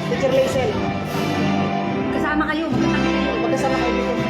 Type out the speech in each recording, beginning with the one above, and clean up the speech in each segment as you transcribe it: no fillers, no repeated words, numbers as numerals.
Teacher Laisel. Kasama kayo, magkasama kayo. Magkasama kayo dito.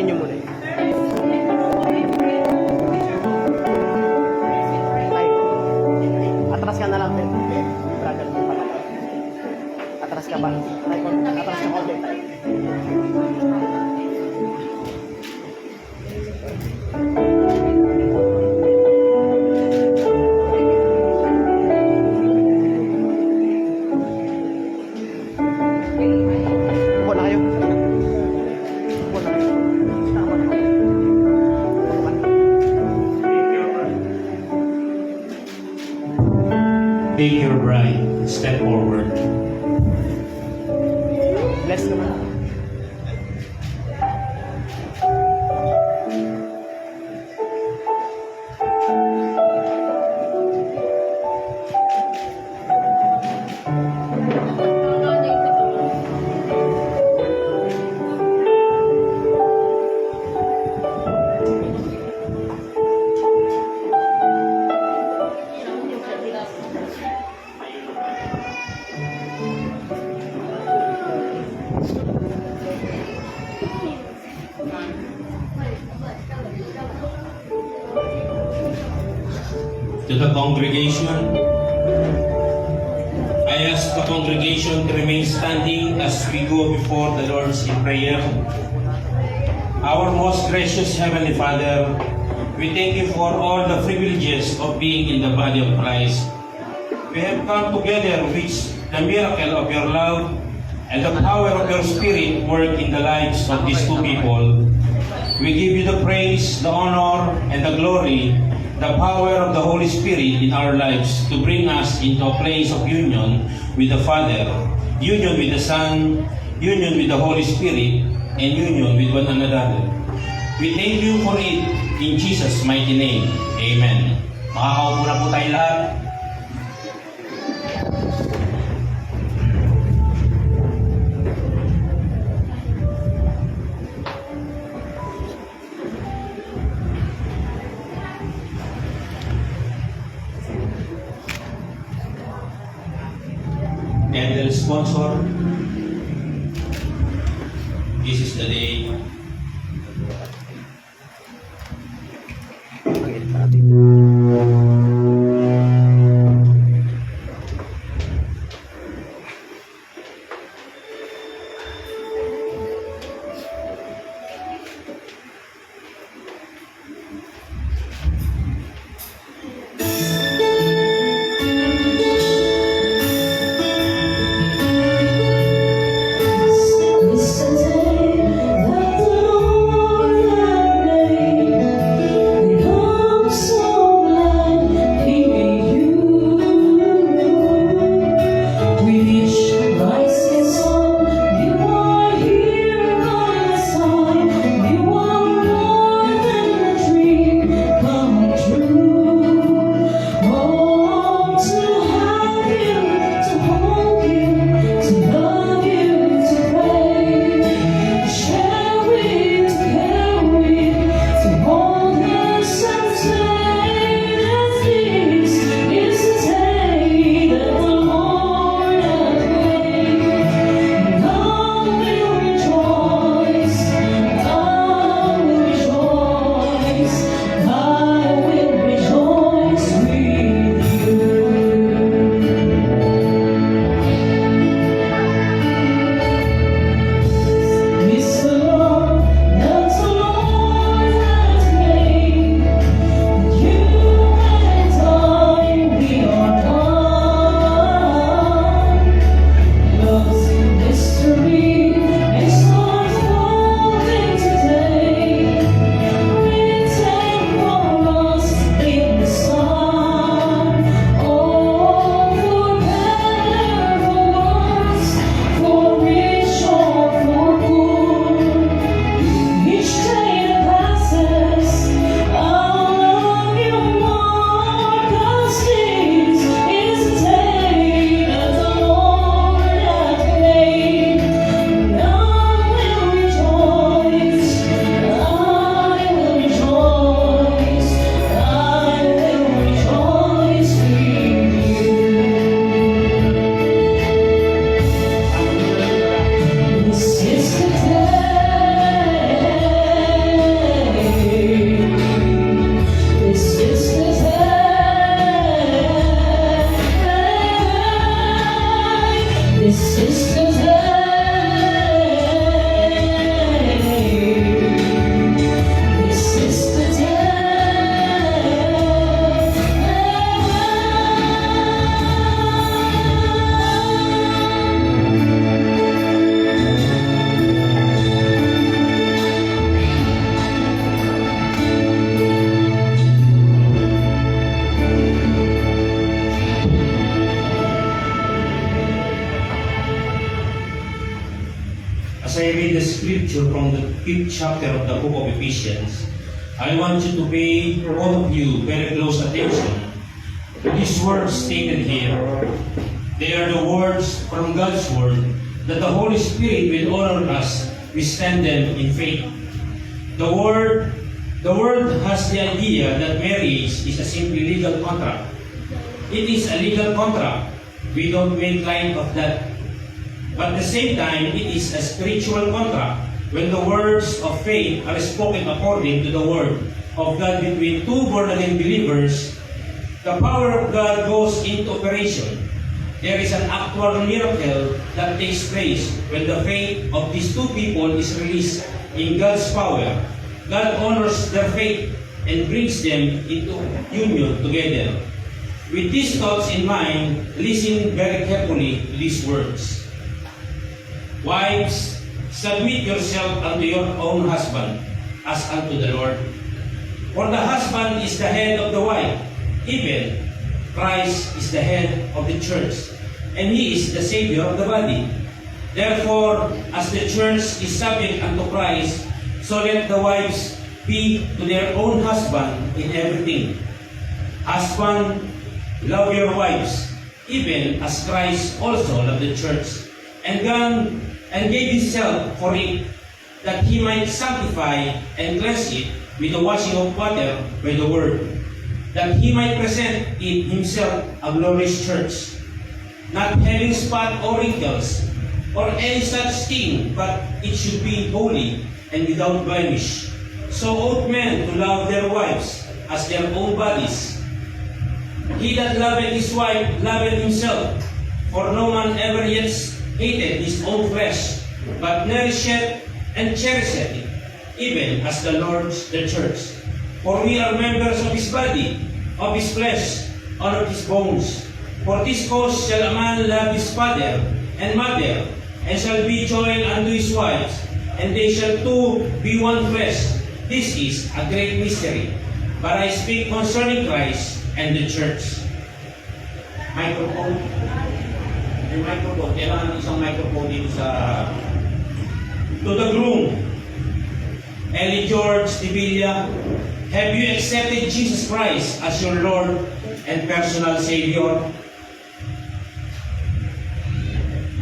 Patayin nyo muna yun. Tayo. Atras ka na lang, Ben. Brother, atras ka ba? Atras ka konti tayo. Upo na kayo. Upo na kayo. Tama na kayo. Upo ka na. Take your bride, step forward. Bless naman. To the congregation, I ask the congregation to remain standing as we go before the Lord's in prayer. Our most gracious Heavenly Father, we thank you for all the privileges of being in the body of Christ. We have come together which the miracle of your love and the power of your Spirit work in the lives of these two people. We give you the praise, the honor, and the glory, the power of the Holy Spirit in our lives to bring us into a place of union with the Father, union with the Son, union with the Holy Spirit, and union with one another. We thank you for it in Jesus' mighty name. Amen. Makakaupo na po tayo lahat. And the sponsor, this is the day. scripture from the 5th chapter of the book of Ephesians. I want you to pay, all of you, very close attention to these words stated here. They are the words from God's Word that the Holy Spirit will honor us. We stand them in faith. The word has the idea that marriage is a simply legal contract. It is a legal contract. We don't make light of that. But at the same time, it is a spiritual contract. When the words of faith are spoken according to the Word of God between two born-again believers, the power of God goes into operation. There is an actual miracle that takes place when the faith of these two people is released in God's power. God honors their faith and brings them into union together. With these thoughts in mind, listen very carefully to these words. Wives, submit yourself unto your own husband, as unto the Lord. For the husband is the head of the wife, even Christ is the head of the church, and he is the Savior of the body. Therefore, as the church is subject unto Christ, so let the wives be to their own husband in everything. Husband, love your wives, even as Christ also loved the church, and gave himself for it, that he might sanctify and cleanse it with the washing of water by the word, that he might present it himself a glorious church, not having spot or wrinkles, or any such thing, but it should be holy and without blemish. So ought men to love their wives as their own bodies. He that loveth his wife loveth himself, for no man ever yet hated his own flesh, but nourisheth and cherisheth it, even as the Lord the church. For we are members of his body, of his flesh, and of his bones. For this cause shall a man love his father and mother, and shall be joined unto his wife, and they shall two be one flesh. This is a great mystery, but I speak concerning Christ and the church. Microphone. Yung microphone, kailangan isang microphone dito sa... To the groom, Ellie George Divilla, have you accepted Jesus Christ as your Lord and personal Savior?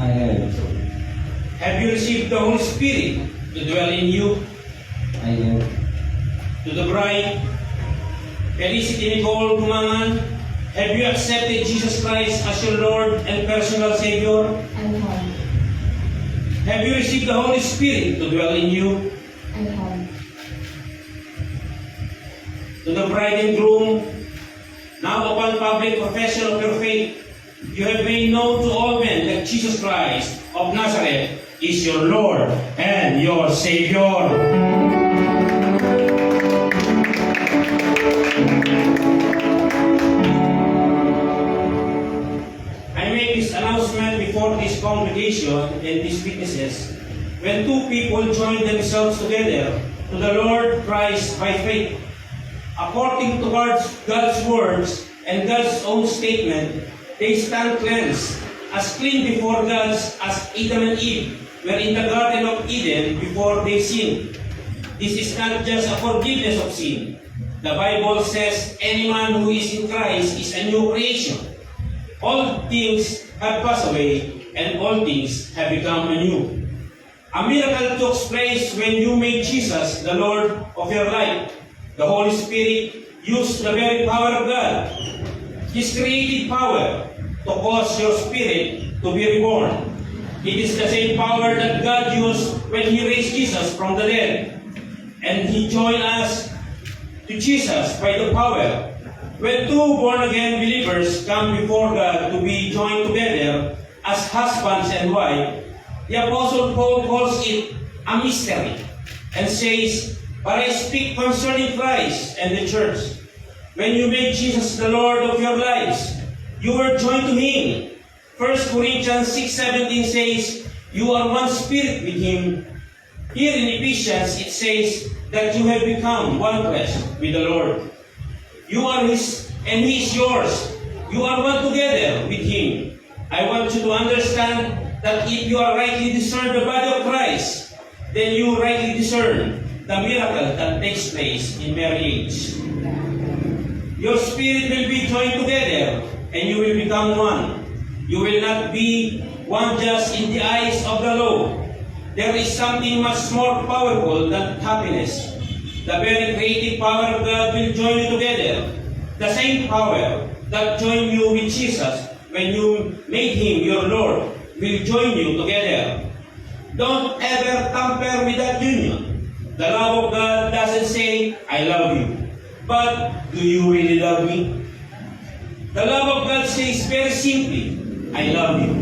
I have. Have you received the Holy Spirit to dwell in you? I have. To the bride, Felicity Nicole Gumangan, have you accepted Jesus Christ as your Lord and personal Savior? I have. Have you received the Holy Spirit to dwell in you? I have. To the bride and groom, now upon public profession of your faith, you have made known to all men that Jesus Christ of Nazareth is your Lord and your Savior. I make this announcement before this congregation and these witnesses. When two people join themselves together to the Lord Christ by faith, according to God's words and God's own statement, they stand cleansed, as clean before God as Adam and Eve were in the Garden of Eden before they sinned. This is not just a forgiveness of sin. The Bible says any man who is in Christ is a new creation. All things have passed away, and all things have become anew. A miracle took place when you made Jesus the Lord of your life. The Holy Spirit used the very power of God, His creative power, to cause your spirit to be reborn. It is the same power that God used when He raised Jesus from the dead. And He joined us to Jesus by the power. When two born-again believers come before God to be joined together as husbands and wife, the Apostle Paul calls it a mystery and says, "But I speak concerning Christ and the church. When you made Jesus the Lord of your lives, you were joined to Him." 1 Corinthians 6:17 says, "You are one spirit with Him." Here in Ephesians, it says that you have become one flesh with the Lord. You are His, and He is yours. You are one together with Him. I want you to understand that if you are rightly discern the body of Christ, then you rightly discern the miracle that takes place in marriage. Your spirit will be joined together and you will become one. You will not be one just in the eyes of the law. There is something much more powerful than happiness. The very creative power of God will join you together. The same power that joined you with Jesus when you made Him your Lord will join you together. Don't ever tamper with that union. The love of God doesn't say, I love you. But do you really love me? The love of God says very simply, I love you.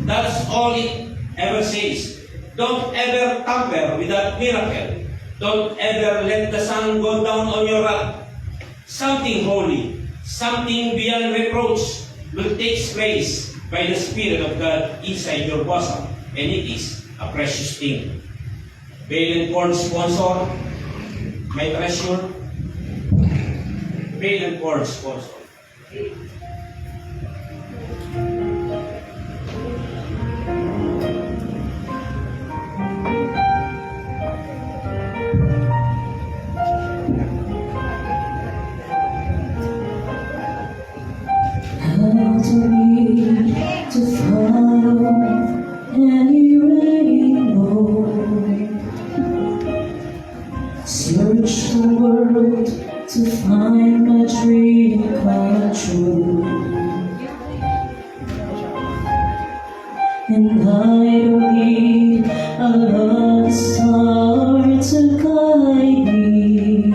That's all it ever says. Don't ever tamper with that miracle. Don't ever let the sun go down on your wrath. Something holy, something beyond reproach will take place by the Spirit of God inside your bosom. And it is a precious thing. Bail and Ford sponsor, my treasure. Bail and Ford sponsor. How do we to follow any rainbow? Search the world to find my dream come true. And I don't need a love star to guide me.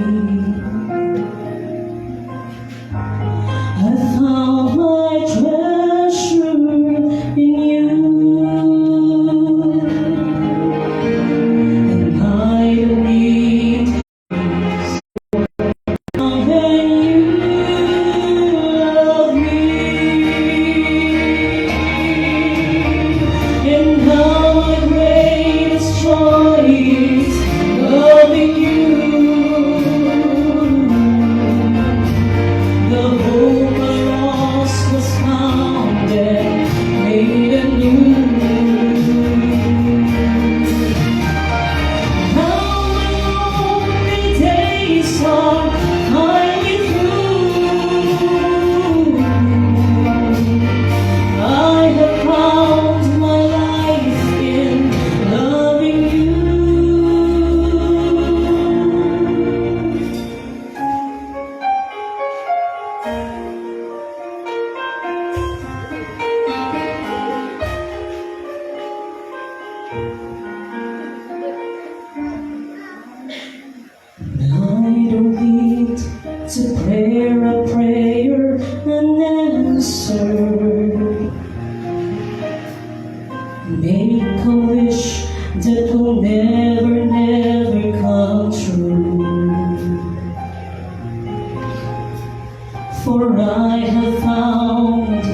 I found my treasure in you, and I don't need when you love me. And now my greatest joy is loving you. The hope I lost was found and made anew. Now my lonely days are finally through. I have found my life in loving you. I don't need to pray a prayer and answer. Make a wish that will never, never come true. For I have found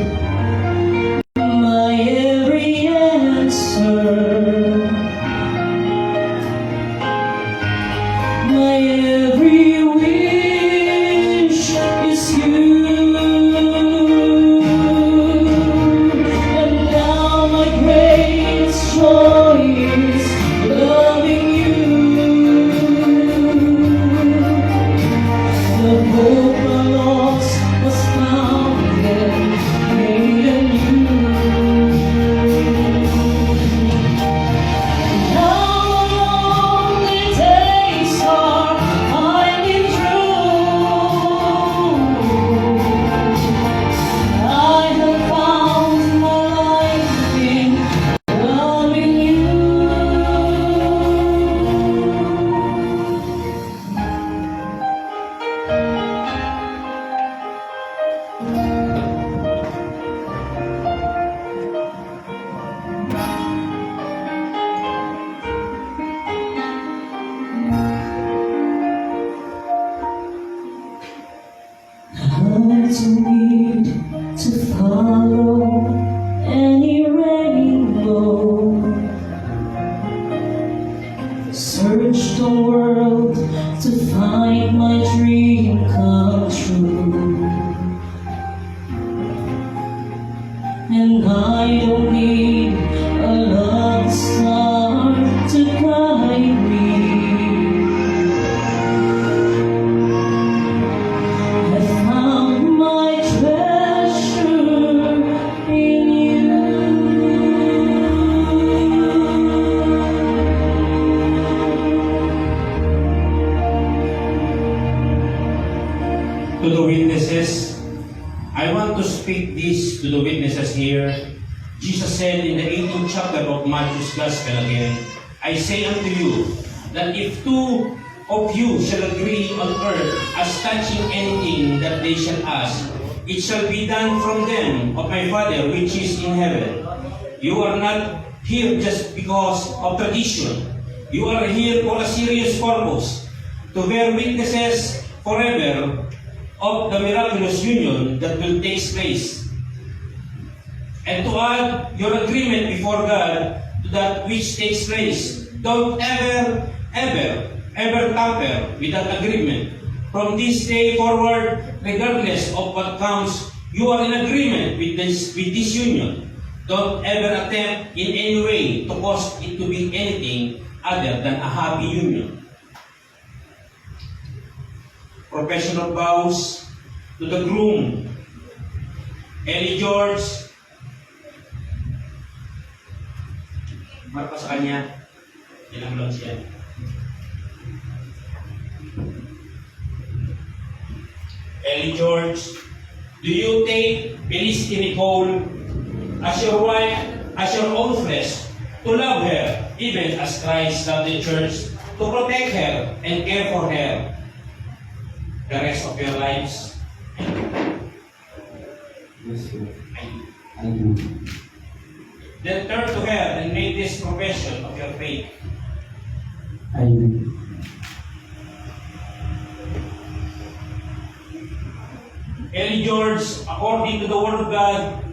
my every answer. My every wish is you. And now my greatest joy is loving you. The hope I lost was found and made anew. Now lonely days are finally through. I have found my life in loving you. I don't need to follow any rainbow. Search the world to find my dream come true. And I don't need a love star to guide to the witnesses. I want to speak this to the witnesses here. Jesus said in the 18th chapter of Matthew's Gospel again, I say unto you, that if two of you shall agree on earth as touching anything that they shall ask, it shall be done from them of my Father which is in heaven. You are not here just because of tradition. You are here for a serious purpose, to bear witnesses forever of the miraculous union that will take place, and to add your agreement before God to that which takes place. Don't ever tamper with that agreement. From this day forward, regardless of what comes, you are in agreement with this union. Don't ever attempt in any way to cause it to be anything other than a happy union. Professional vows to the groom, Ellie George, marka sa kanya, ilang lang siya. Ellie George, do you take Felicity Nicole as your wife, as your own flesh, to love her, even as Christ loved the church, to protect her and care for her the rest of your lives? Yes, sir. I do. Then turn to her and make this profession of your faith. I do. Ellie George, according to the Word of God,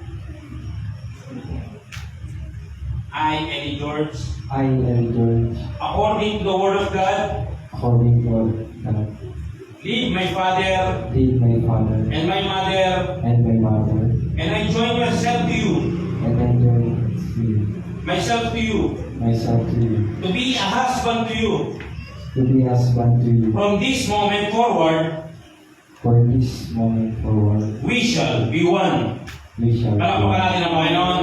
I, Ellie George, according to the Word of God, according to God, leave my father lead my father and my mother, and my mother, and I join myself to you, and I join myself to you, to be a husband to you. to be husband to you. From this moment forward, For this moment forward, we shall be one. we shall Palakpakan natin ang Panginoon.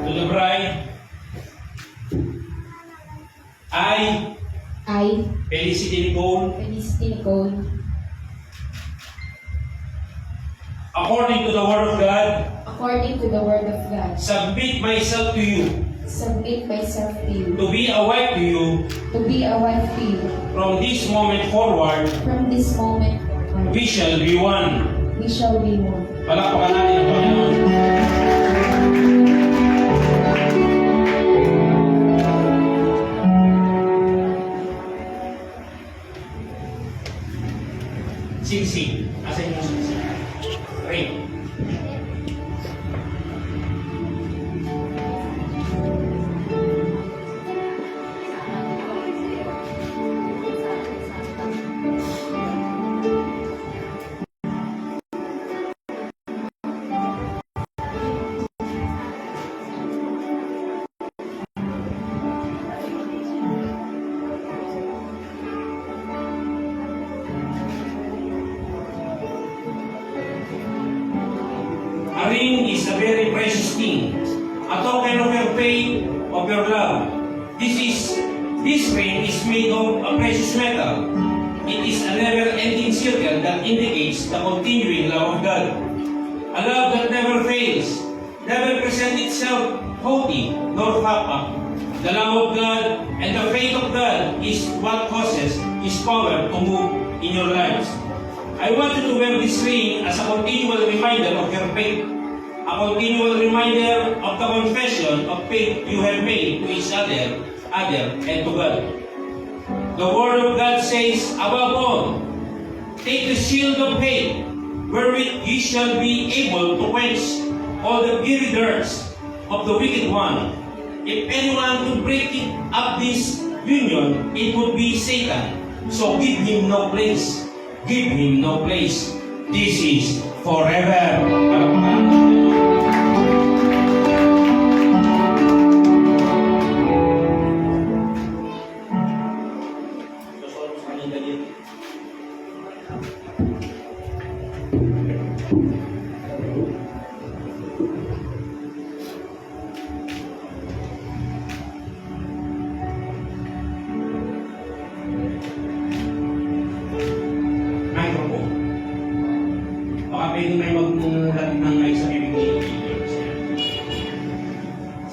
To the bride, I, Felicity Nicole, Felicity Nicole, according to the Word of God, according to the Word of God, submit myself to you, submit myself to you, to be a wife to you. to be a wife to you. From this moment forward, From this moment on, we shall be one. we shall be one. Palakpakan natin ang Panginoon. Singsing. Asan yung singsing? Ring. A ring is a very precious thing, a token of your faith, of your love. This ring is made of a precious metal. It is a never-ending circle that indicates the continuing love of God. A love that never fails, never presents itself haughty nor puffed up. The love of God and the faith of God is what causes His power to move in your lives. I want you to wear this ring as a continual reminder of your faith, a continual reminder of the confession of faith you have made to each other, and to God. The Word of God says, above all, take the shield of faith, wherewith ye shall be able to quench all the fiery darts of the wicked one. If anyone could break up this union, it would be Satan. So give him no place. Give him no place. This is forever.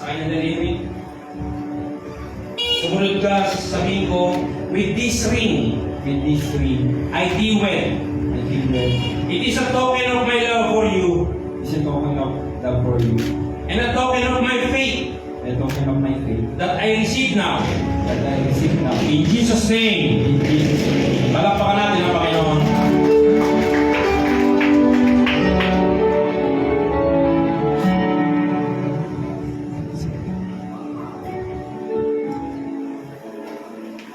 kanya narinig. Sumunod ka, sabihin ko, with this ring, With this ring, I thee wed. I give well. It is a token of my love for you, Is a token of love for you, and a token of my faith a token of my faith that I receive now. that I receive now. In Jesus' name, In Jesus' name. palakpakan natin ang Panginoon.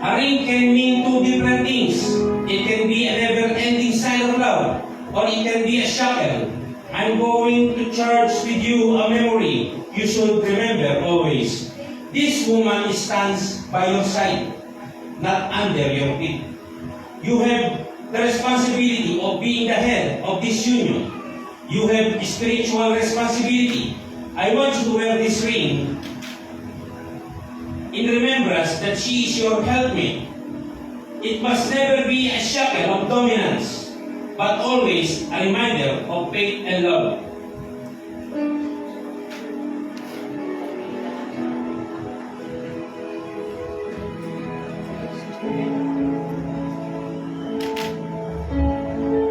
A ring can mean two different things. It can be a never-ending sign of love, or it can be a shackle. I'm going to charge with you a memory you should remember always. This woman stands by your side, not under your feet. You have the responsibility of being the head of this union. You have spiritual responsibility. I want you to wear this ring in remembrance that she is your helpmate. It must never be a shackle of dominance, but always a reminder of faith and love.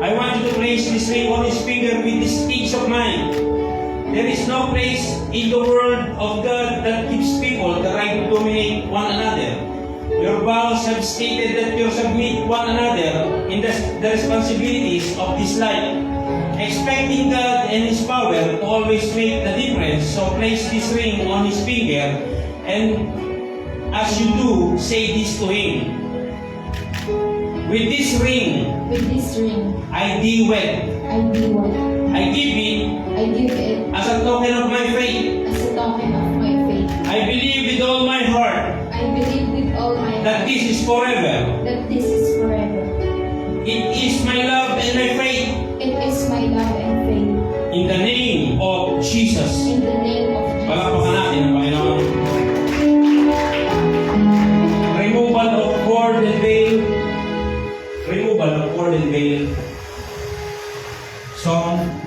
I want you to place this ring on his finger with this peace of mind. There is no place in the Word of God that gives people the right to dominate one another. Your vows have stated that you submit one another in the responsibilities of this life, expecting God and His power to always make the difference. So place this ring on his finger, and as you do, say this to him. With this ring, With this ring, I thee wed. I do what? I give it I give it as a token of my faith. as a token of my faith. I believe with all my heart I believe with all my that heart this is forever. that this is forever. It is my love and my faith. It is my love and faith. In the name of Jesus. In the name of Jesus. Palakpakan natin ang Panginoon. Removal of cord and veil. Removal of cord and veil. Song.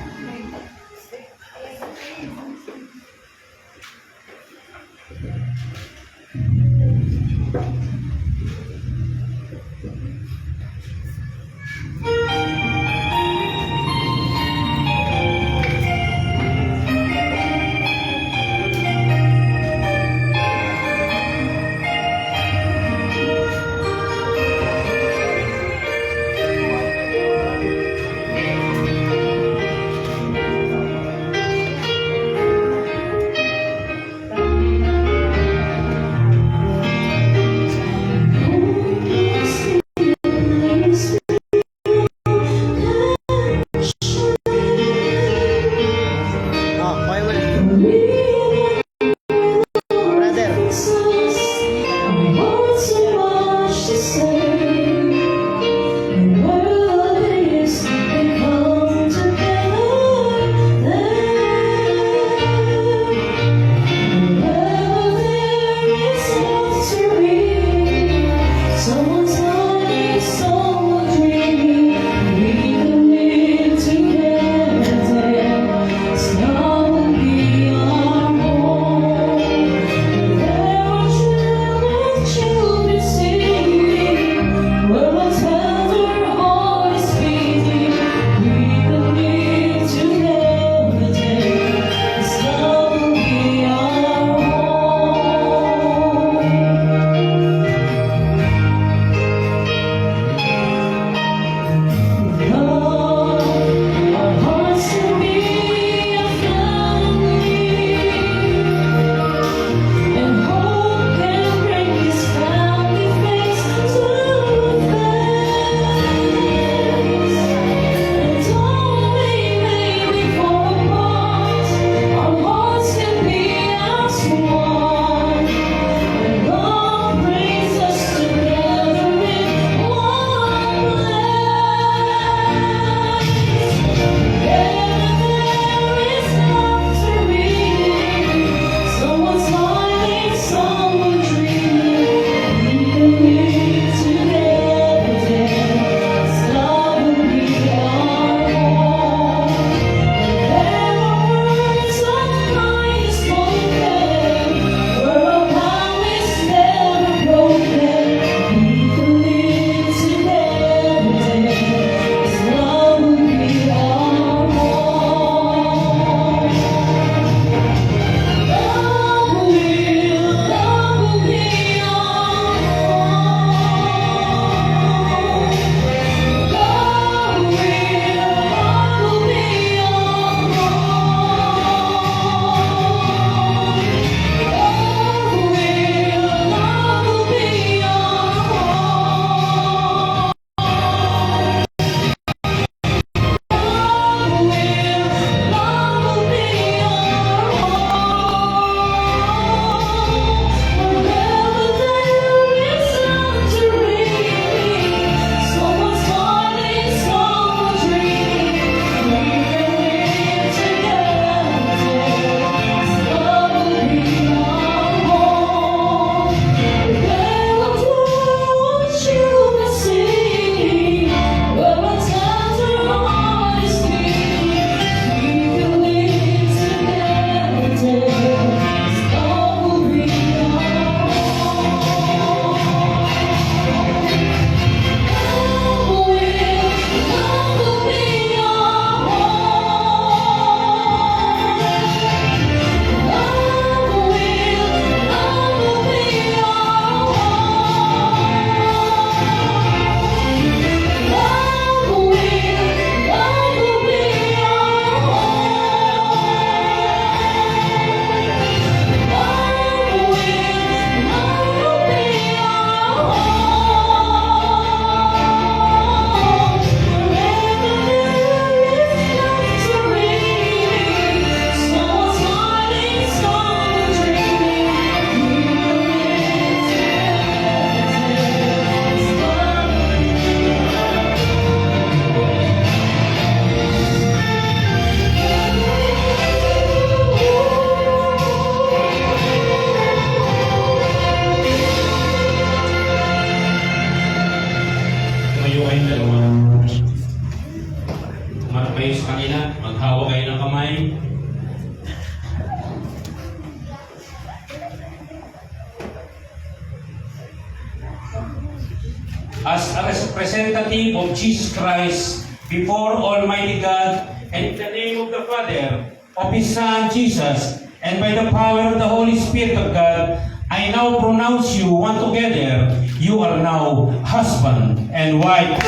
as a representative of Jesus Christ before Almighty God, and in the name of the Father, of His Son Jesus, and by the power of the Holy Spirit of God, I now pronounce you one together. You are now husband and wife.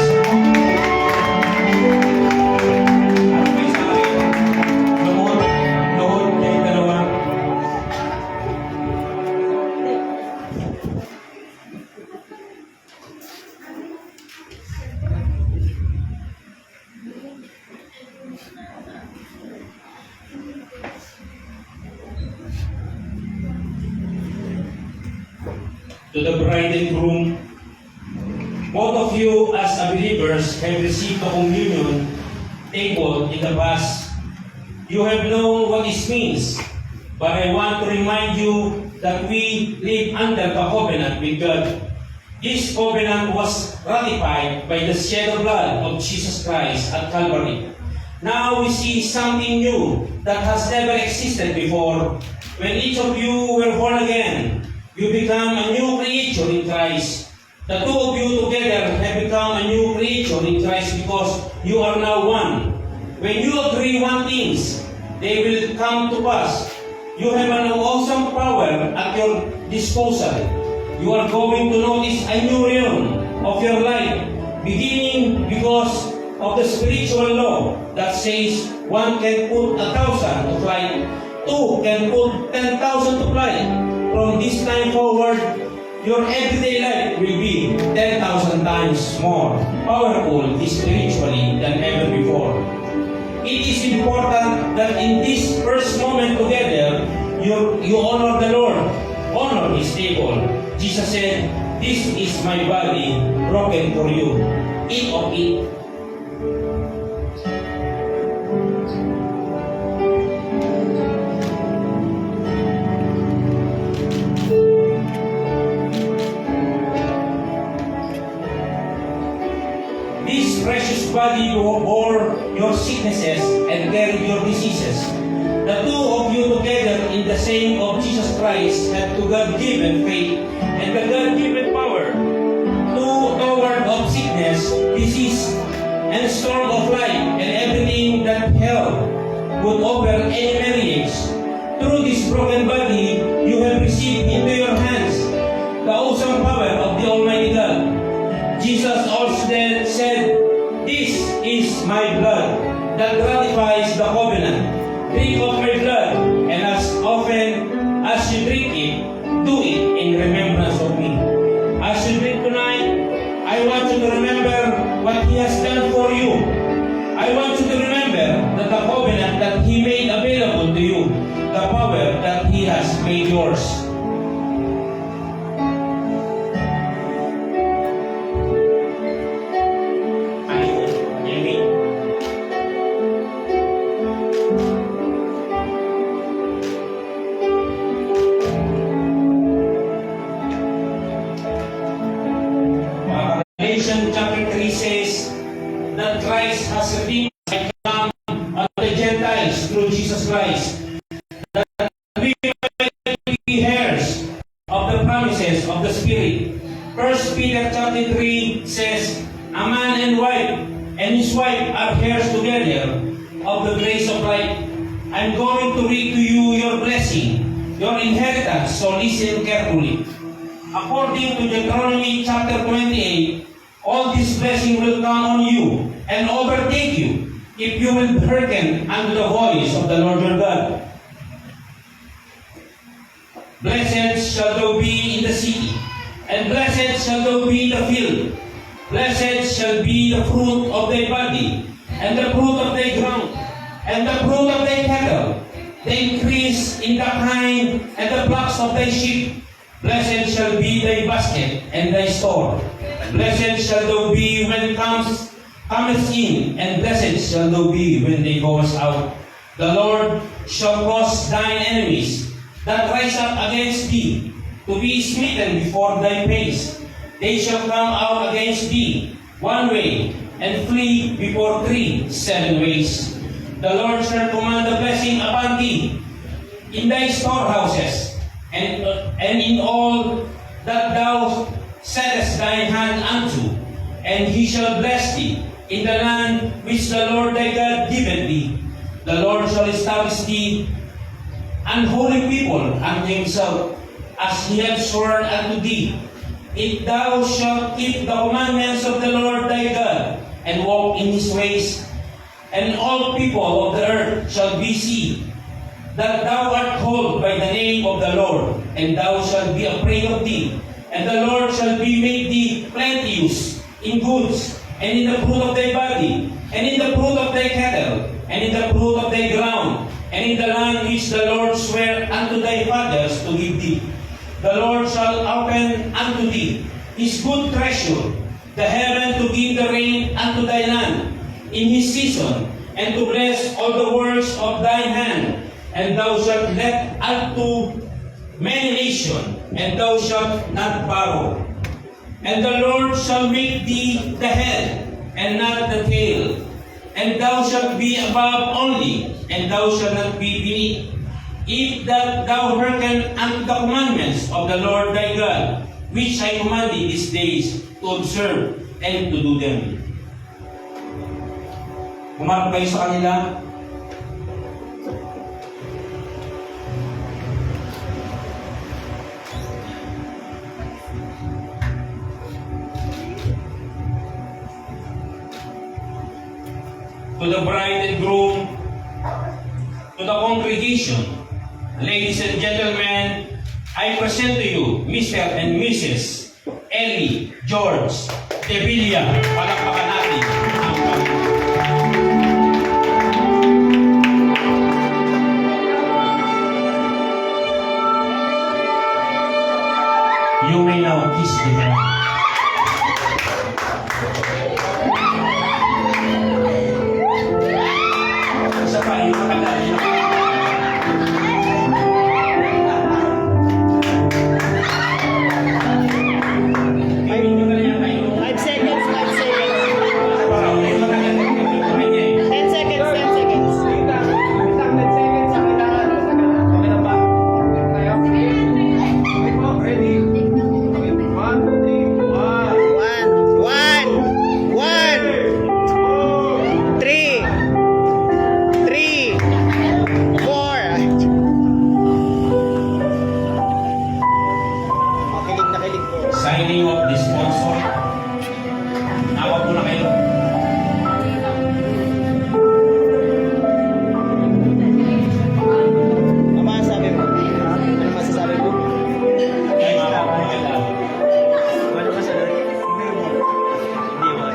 Luhod kayo dalawa. To the bride and groom, both of you as believers have received the communion table in the past. You have known what this means, but I want to remind you that we live under the covenant with God. This covenant was ratified by the shed blood of Jesus Christ at Calvary. Now we see something new that has never existed before. When each of you were born again, you become a new creature in Christ. The two of you together have become a new creature in Christ because you are now one. When you agree one things, they will come to pass. You have an awesome power at your disposal. You are going to notice a new realm of your life, beginning because of the spiritual law that says one can put 1,000 to flight, two can put 10,000 to flight. From this time forward, your everyday life will be 10,000 times more powerful spiritually than ever before. It is important that in this first moment together, you honor the Lord, honor His table. Jesus said, "This is my body broken for you. Eat of it." This precious body bore your sicknesses and carried your diseases. The two of you together in the same of Jesus Christ had to God-given faith and the God-given power to toward of sickness, disease, and storm of life and everything that hell would offer any marriage. Through this broken body, you have received into your hands the awesome power of the Almighty God. Jesus also then said, "This is my blood that ratifies the covenant. Drink of my blood, and as often as you drink it, do it in remembrance of me." As you drink tonight, I want you to remember what He has done for you. I want you to remember that the covenant that He made available to you, the power that He has made yours. Revelation chapter 3 says that Christ has redeemed and come on the Gentiles through Jesus Christ, that we might be heirs of the promises of the Spirit. 1 Peter chapter 3 says, "A man and wife and his wife are heirs together of the grace of life." I'm going to read to you your blessing, your inheritance, so listen carefully. According to Deuteronomy chapter 28, all this blessing will come on you and overtake you if you will hearken unto the voice of the Lord your God. Blessed shall thou be in the city, and blessed shall thou be in the field. Blessed shall be the fruit of thy body, and the fruit of thy ground, and the fruit of thy cattle, the increase in the kine and the flocks of thy sheep. Blessed shall be thy basket and thy store. Blessed shall thou be when comest in, and blessed shall thou be when they goest out. The Lord shall cause thine enemies that rise up against thee to be smitten before thy face. They shall come out against thee one way, and flee before thee 7 ways. The Lord shall command the blessing upon thee in thy storehouses, and in all that thou settest thine hand unto, and he shall bless thee in the land which the Lord thy God giveth thee. The Lord shall establish thee an holy people unto himself, as he hath sworn unto thee. If thou shalt keep the commandments of the Lord thy God, and walk in his ways, and all people of the earth shall be see that thou art called by the name of the Lord, and thou shalt be afraid of thee, and the Lord shall be made thee plenteous in goods, and in the fruit of thy body, and in the fruit of thy cattle, and in the fruit of thy ground, and in the land which the Lord sware unto thy fathers to give thee. The Lord shall open unto thee his good treasure, the heaven, to give the rain unto thy land in his season, and to bless all the works of thine hand. And thou shalt let unto many nations, and thou shalt not borrow. And the Lord shall make thee the head, and not the tail. And thou shalt be above only, and thou shalt not be beneath. If that thou hearken unto the commandments of the Lord thy God, which I command thee these days, to observe and to do them. Humarap kayo sa kanila. To the bride and groom, to the congregation, ladies and gentlemen, I present to you Mr. and Mrs. Ellie George De Villa. Palakpakan natin ang pamilya. You may now kiss the bride. Isa pa, yung makadali na. Gawin nyo na yan kayo. 5 seconds, 5 seconds. Para, yung makadali na kanya eh. 10 seconds, 10 seconds. One, three, four. Kilig na kilig po. Signing of the sponsor. Awag mo na kayo. Ano masasabi mo? Ano masasabi mo? Kaya awag mo na kayo. Ano masasabi mo? Hindi ba?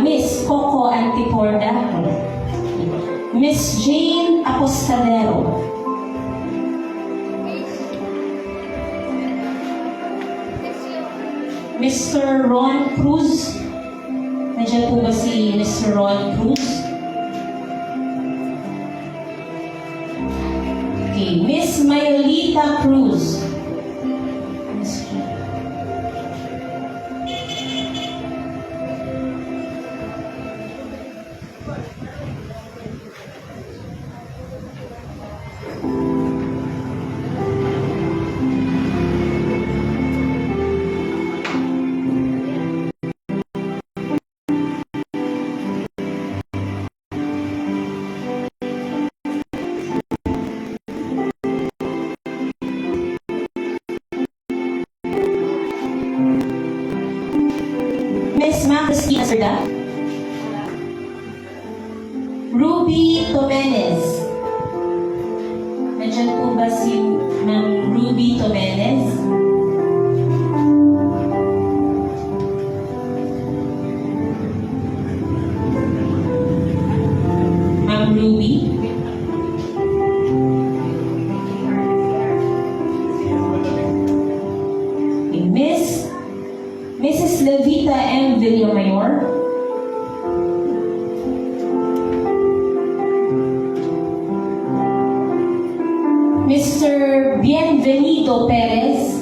Miss Coco Antiporda, Miss Jane Apostadero, Mr. Ron Cruz. Nandiyan po ba si Mr. Ron Cruz? Okay, Miss Mayolita Cruz. Miss Miss Ma'am Christina Serda, Ruby Tomenes. Nandiyan po ba si Ma'am Ruby Tomenes? Ma'am Ruby? Mrs. Levita M. Villamayor, Mr. Bienvenido Perez,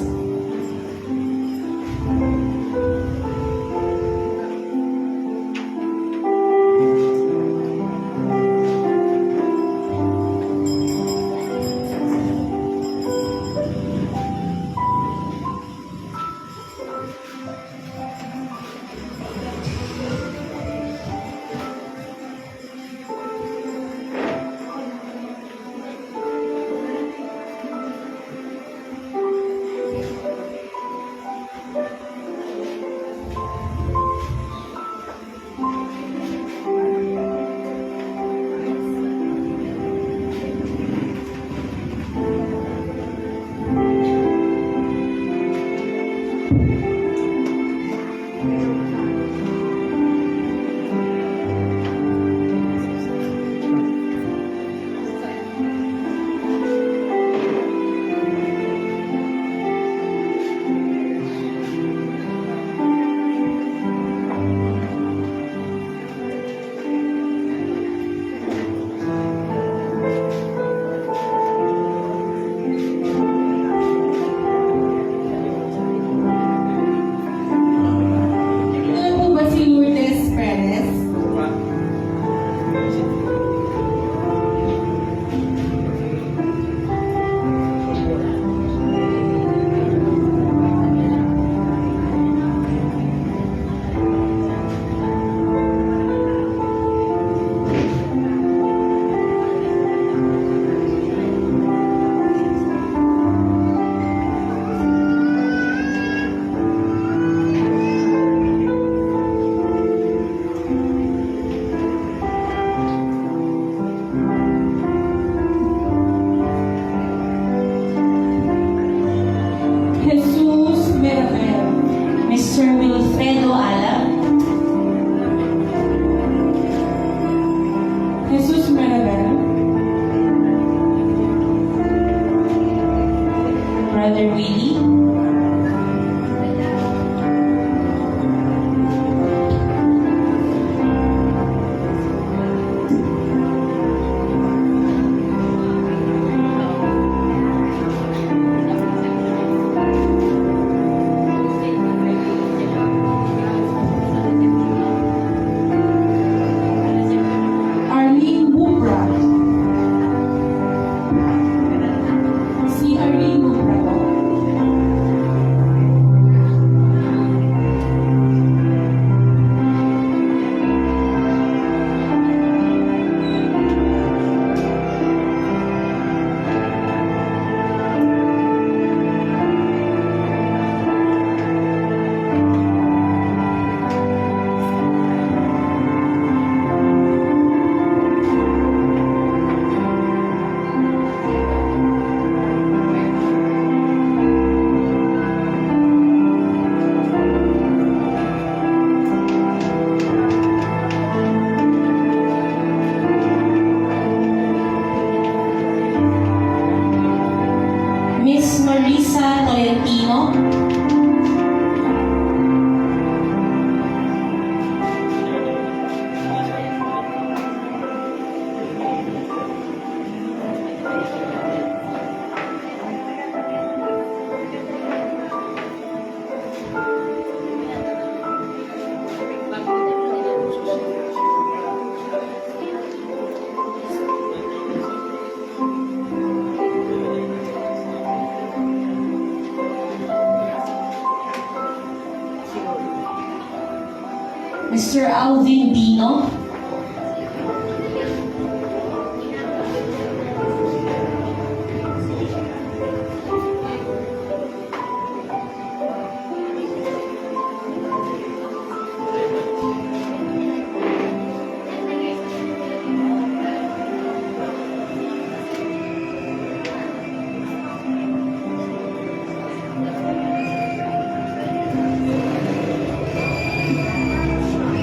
Mr. Alvin Dino.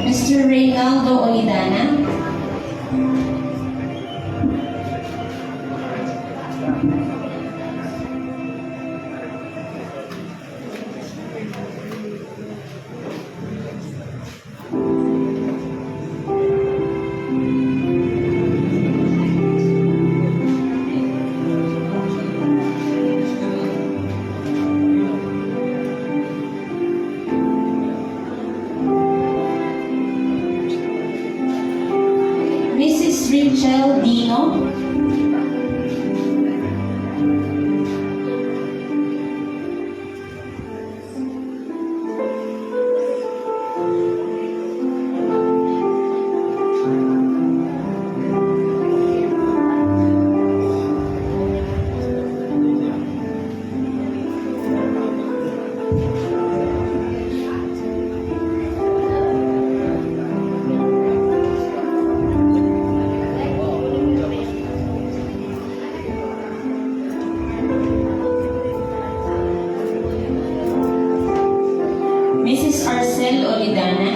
Mr. Reynaldo Olidana. Mrs. Rachel Dino. Mrs. Arcel Olidana.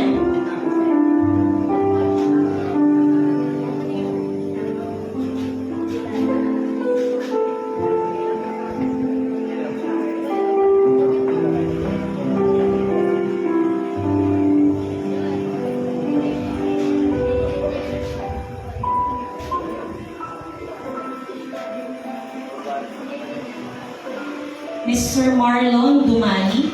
Mr. Marlon Dumali.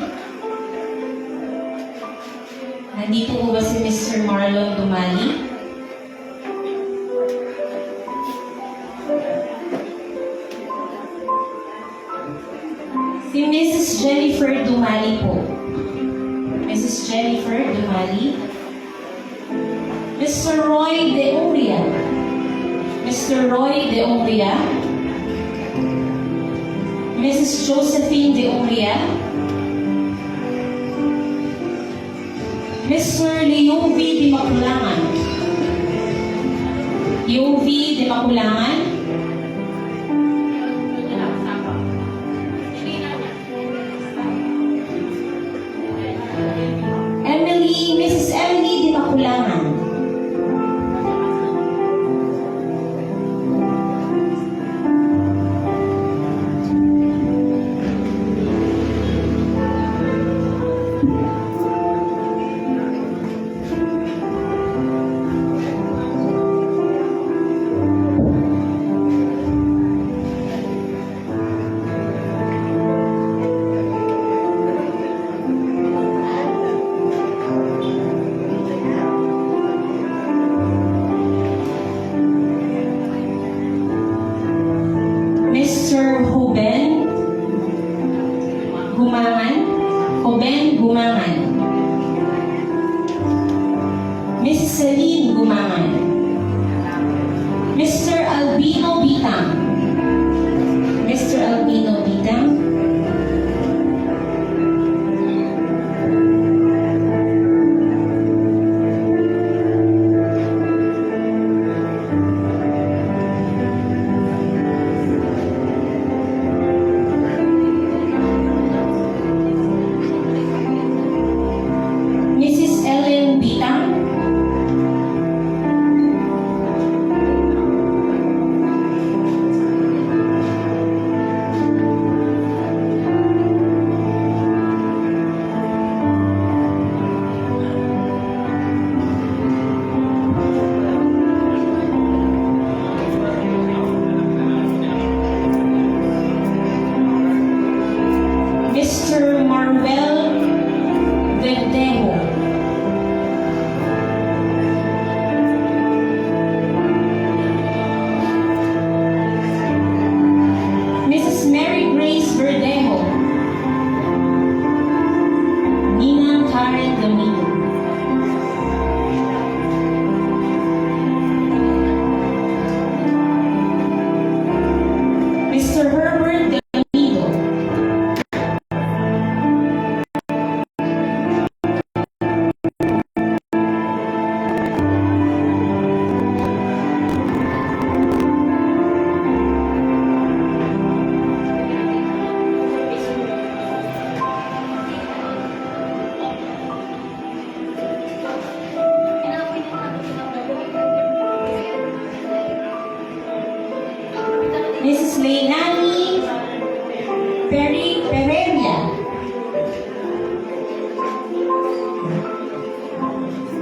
Nandito po ba si Mr. Marlon Dumali? Si Mrs. Jennifer Dumali po. Mrs. Jennifer Dumali. Mr. Roy De Umbria. Mr. Roy De Umbria. Mrs. Josephine De Umbria. Mr. Leo V. De Maculangan. Leo V. De Maculangan. Mrs. Emily De Maculangan.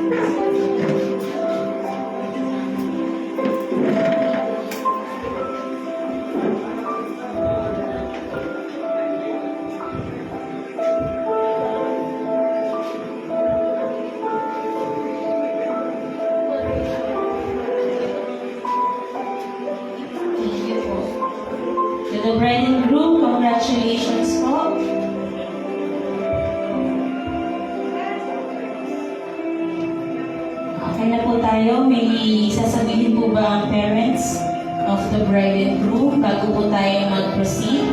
Thank you po. To the bride and groom, congratulations po. Okay na po tayo. May sasabihin po ba ang parents of the bride and groom bago po tayo mag-proceed?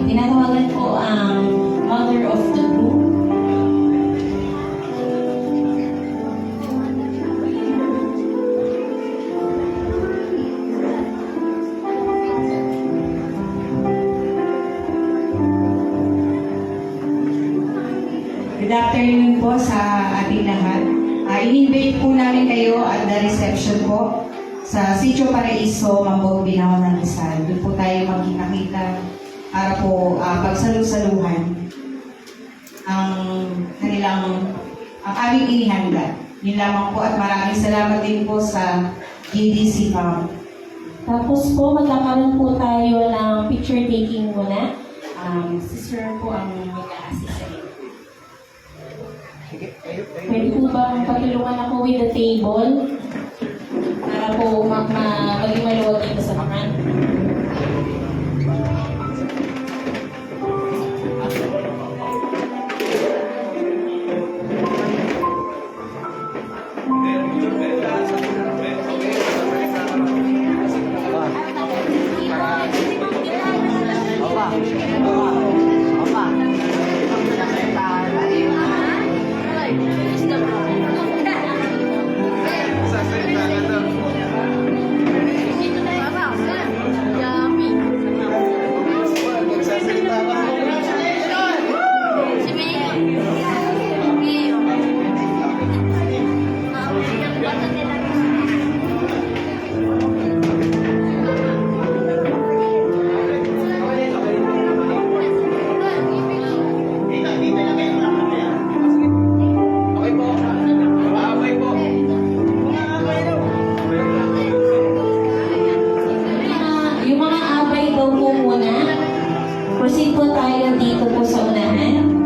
Tinatawagan po ang mother of the groom. Good afternoon po sa ating lahat. I-invite po namin kayo at the reception po sa Sitio Paraiso, Mambog, Binaon ng Rizal. Doon po tayo magkita-kita para po pagsalu-saluhan ang aming inihanda. Yun lamang po at maraming salamat din po sa GDC Farm. Tapos po, magkakaroon po tayo ng picture taking muna. Si Sir po ang mag-a-assist sa inyo. Pwede po ba patulungan ako with the table para po maging maluwag dito sa front? Yung mga abay daw po muna. Proceed po tayo dito po sa unahan.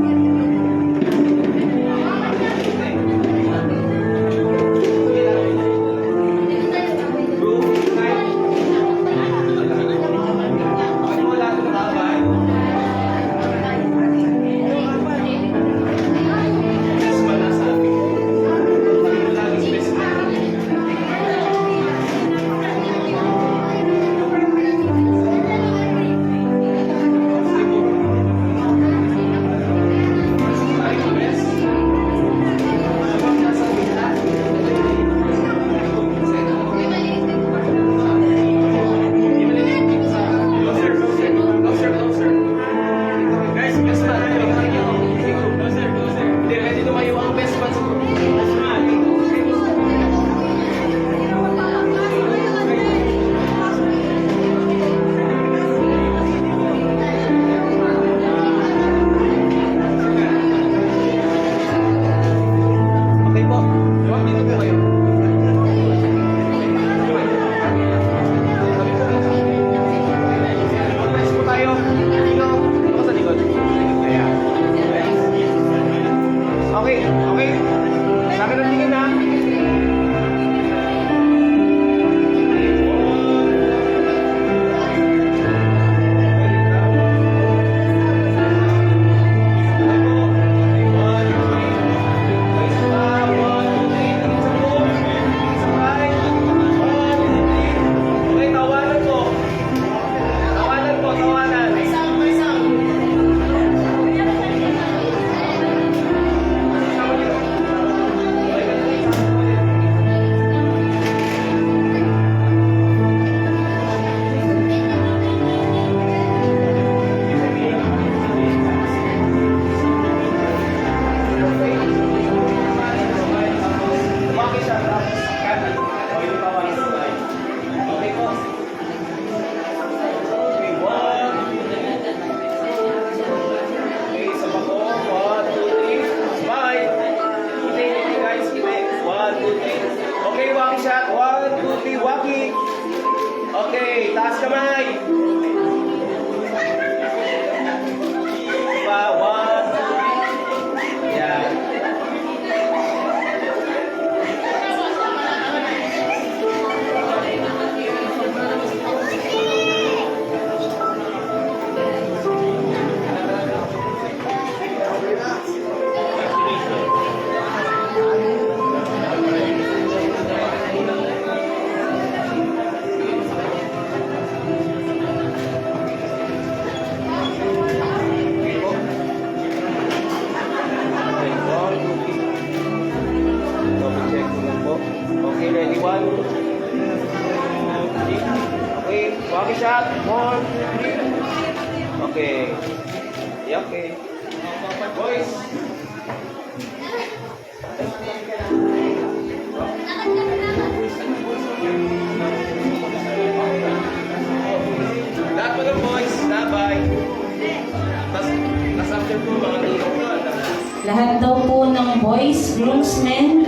Ready, walking. Okay, taas kamay. One. Yeah. Double check ko lang po. Okay, ready? 1, 2, 3. Okay, walking shot. 1, 2, 3. Okay. Yeah, okay. Boys. Lahat po ng boys, nabay. Tas after po, mga ninong ko. Lahat daw po ng boys, groomsmen,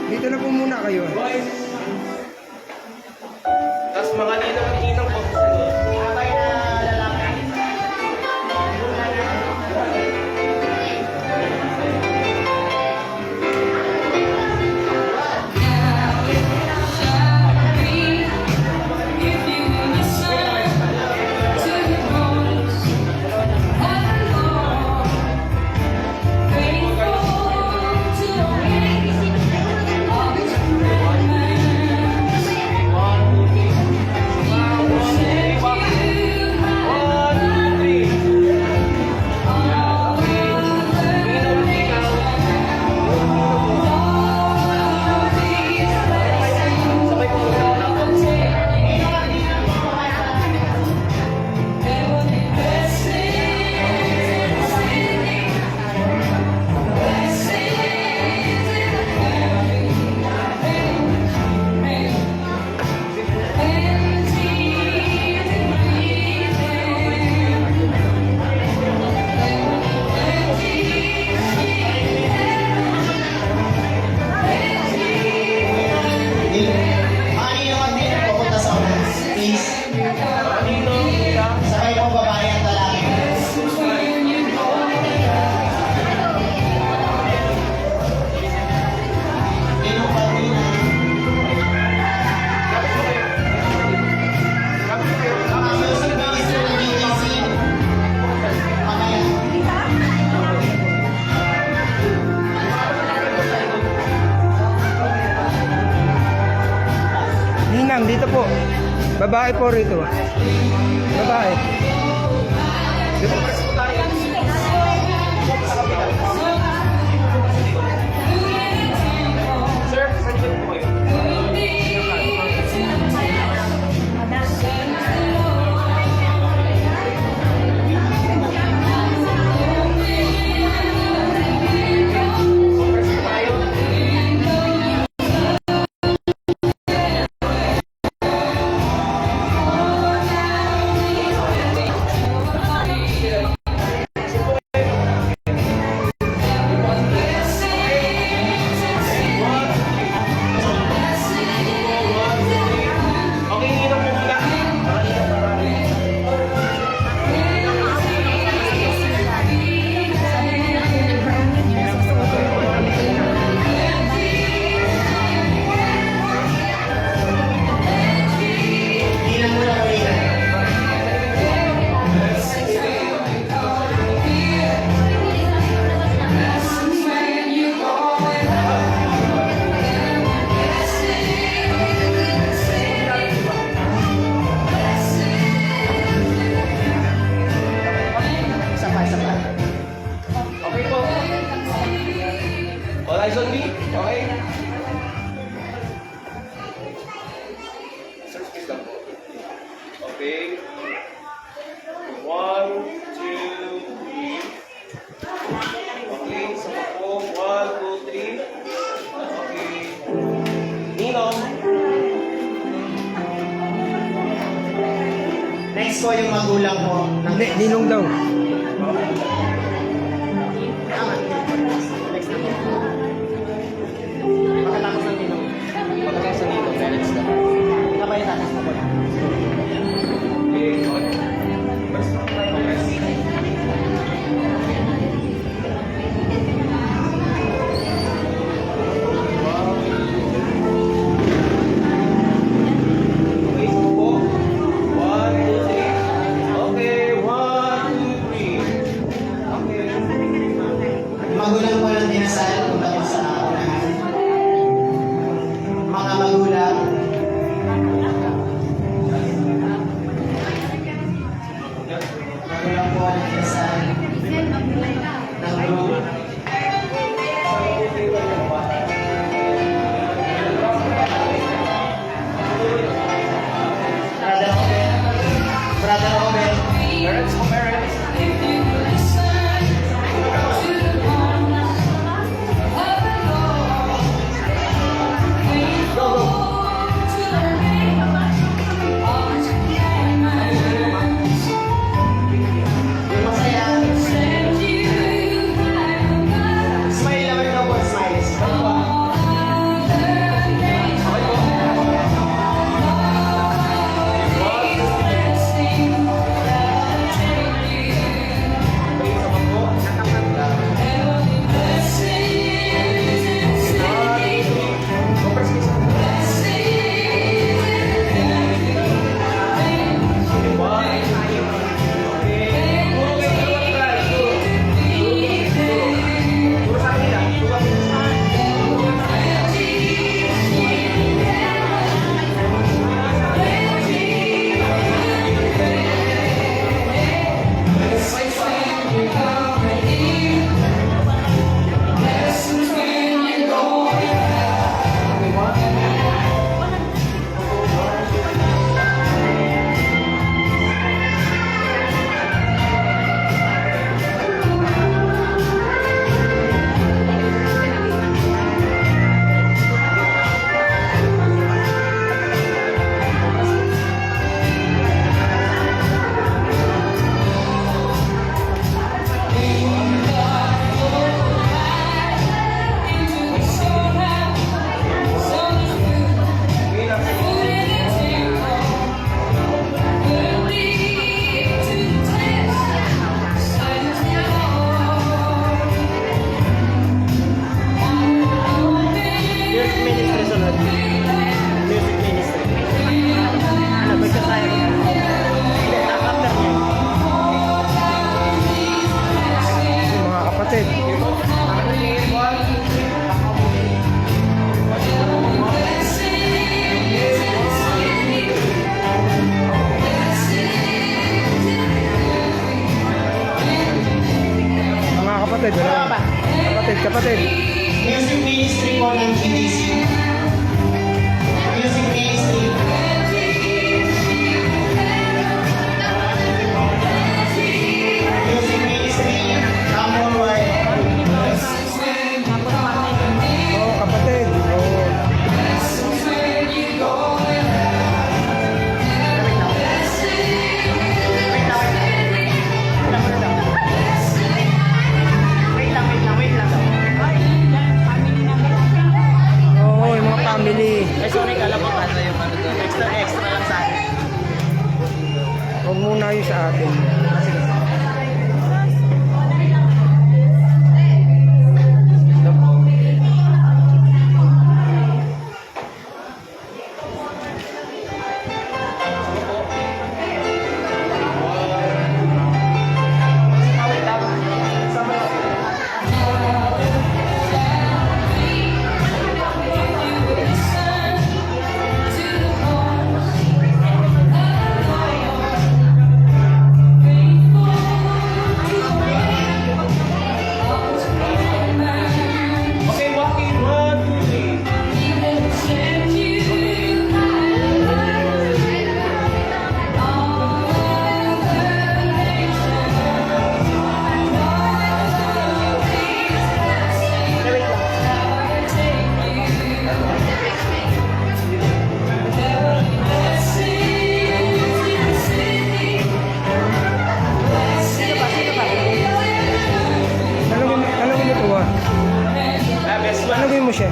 Dito na po muna kayo. Boys. Tas mga ninong po. Abay na lalaki. Ninang, dito po. Babae po rito. Babae. Dito. Sir, saan dyan po kayo? Okay, ninong po muna. Okay po. All eyes on me. Okay. Sir, please lang po. Okay. 1, 2, 3. Okay, isa pa po. 1, 2, 3. Okay. Ninong. Next po yung magulang po. Ninong daw. kapatid. Mga kapatid, wala. Kapatid. Music ministry po ng GDC. Music ministry. Music ministry. Number 1. Oo, kapatid. Oo. Oo, yung mga family. Eh, sorry, kala ko ano yung ano doon. Extra lang sa akin. Huwag muna yung sa atin. Tanungin mo siya.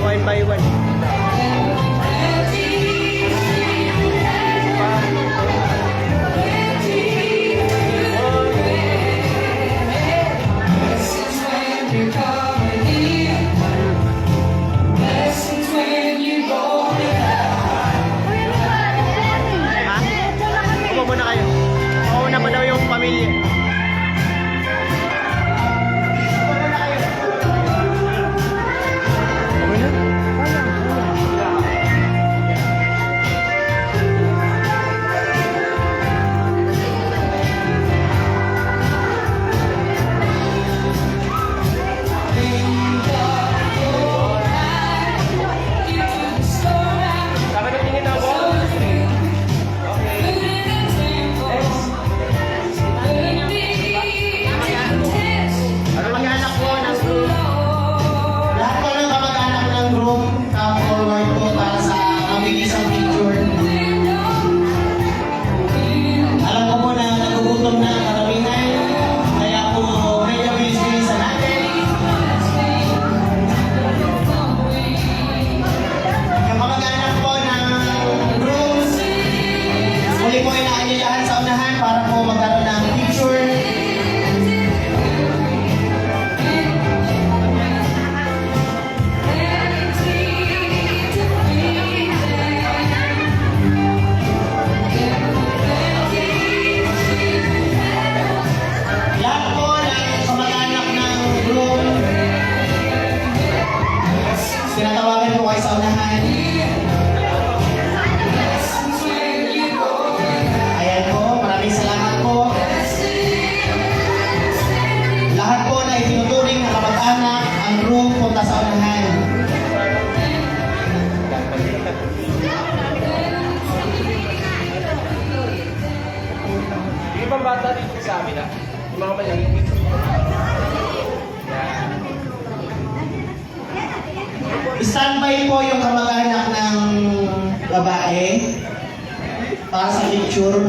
One by one. Upo muna kayo. Mauna pa daw yung pamilya. Okay na? Kala. Dapat tingin ako. Ano mag-anak po ng group? Lahat po ng kamag-anak ng group, come forward po para sa mabilisang picture. Alam ko po na nagugutom na ang karamihan, kaya po medyo bilis-bilisan natin. Yung kamag-anak po ng group, muli po inaanyayahan sa unahan para po magkaroon ng picture. Lahat po ng kamag-anak ng group, tinatawagan po kayo sa unahan. Ayan po, maraming salamat po. Lahat po na itinuturing na kamag-anak, ang group punta sa unahan. Yung ibang bata dito sa amin yung mga maliliit. Standby po yung kamag-anak ng babae para sa picture.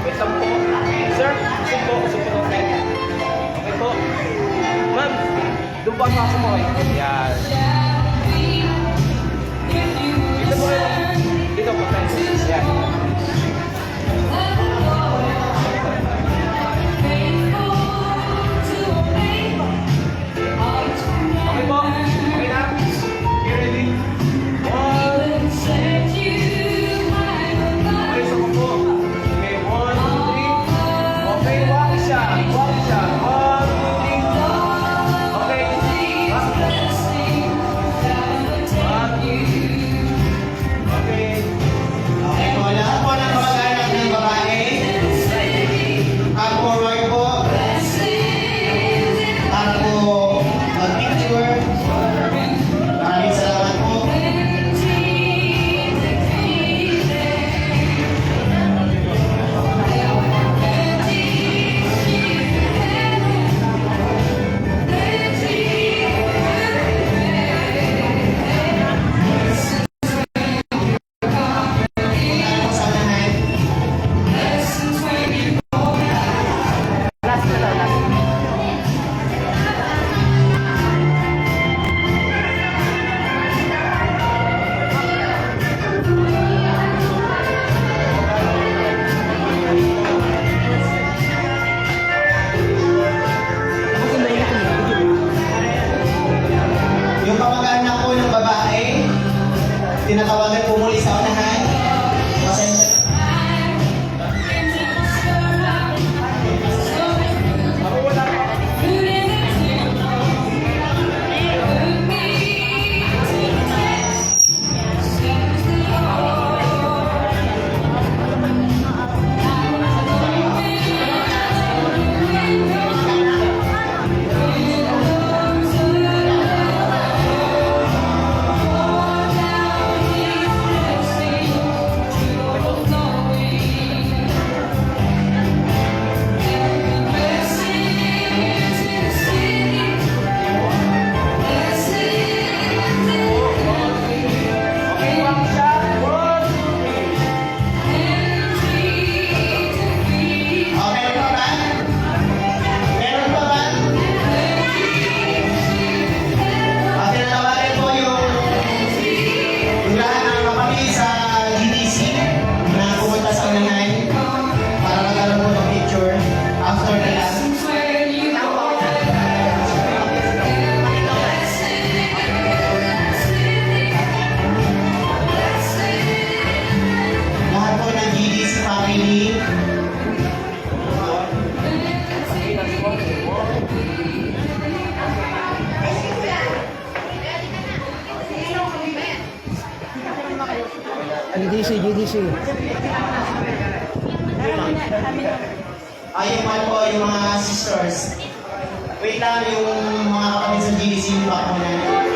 Wait lang po. Sir, usap po. Okay po. Ma'am, doon po ang pasok mo kayo. Yan. Dito po kayo. Dito po tayo. Yan. Okay po. Okay na. Okay, ready? One. Okay, so po. GDC. Ayun man po yung mga sisters. Wait lang yung mga kapatid sa GDC, yung back muna.